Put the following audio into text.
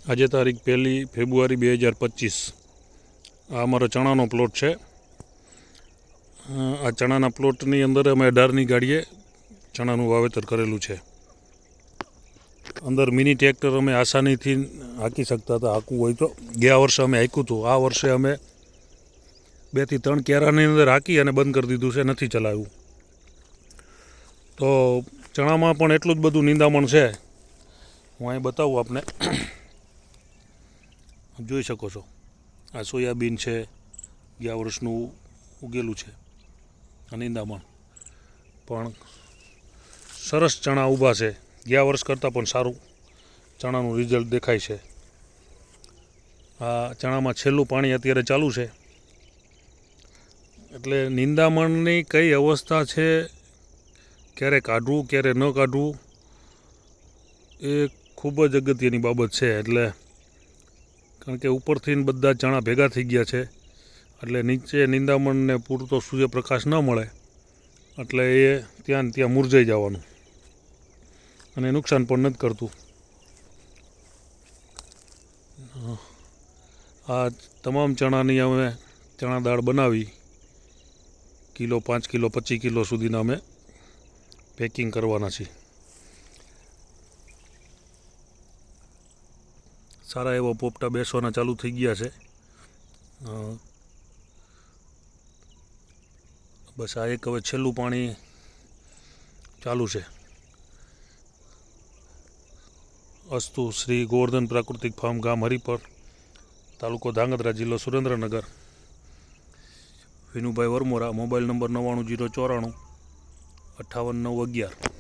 આજે તારીખ 1 ફેબ્રુઆરી 2025। આ અમારો ચણાનો પ્લોટ છે। આ ચણાના પ્લોટની અંદર અમે 18ની ગાડીએ ચણાનું વાવેતર કરેલું છે। અંદર મિની ટ્રેક્ટર અમે આસાનીથી હાંકી શકતા હતા, હાંકવું હોય તો। ગયા વર્ષે અમે હાંક્યું હતું। આ વર્ષે અમે 2 થી 3 કેરાની અંદર હાંકી અને બંધ કરી દીધું છે, નથી ચલાવ્યું। તો ચણામાં પણ એટલું જ બધું નિંદામણ છે, હું અહીં બતાવું આપને। જોઈ શકો છો, આ સોયાબીન છે, ગયા વર્ષનું ઉગેલું છે। આ નિંદામણ પણ સરસ ચણા ઊભા છે, ગયા વર્ષ કરતાં પણ સારું ચણાનું રિઝલ્ટ દેખાય છે। આ ચણામાં છેલ્લું પાણી અત્યારે ચાલુ છે, એટલે નિંદામણની કઈ અવસ્થા છે, ક્યારે કાઢવું ક્યારે ન કાઢવું, એ ખૂબ જ અગત્યની બાબત છે। એટલે કારણ કે ઉપરથી બધા ચણા ભેગા થઈ ગયા છે, એટલે નીચે નિંદામણને પૂરતો સૂર્યપ્રકાશ ન મળે એટલે એ ત્યાં મુરઝાઈ જવાનું અને નુકસાન પણ નથી કરતું। આ તમામ ચણાની અમે ચણા દાળ બનાવી કિલો, 5 કિલો, 25 કિલો સુધીના અમે પેકિંગ કરવાના છીએ। સારા એવા પોપટા બેસવાના ચાલુ થઈ ગયા છે। બસ આ એક હવે છેલ્લું પાણી ચાલુ છે। અસ્તુ શ્રી ગોવર્ધન પ્રાકૃતિક ફાર્મ, ગામ હરિપર, તાલુકો ધાંગધ્રા, જિલ્લો સુરેન્દ્રનગર। Vinubhai Varmora, mobile number 99 094 58 9 11।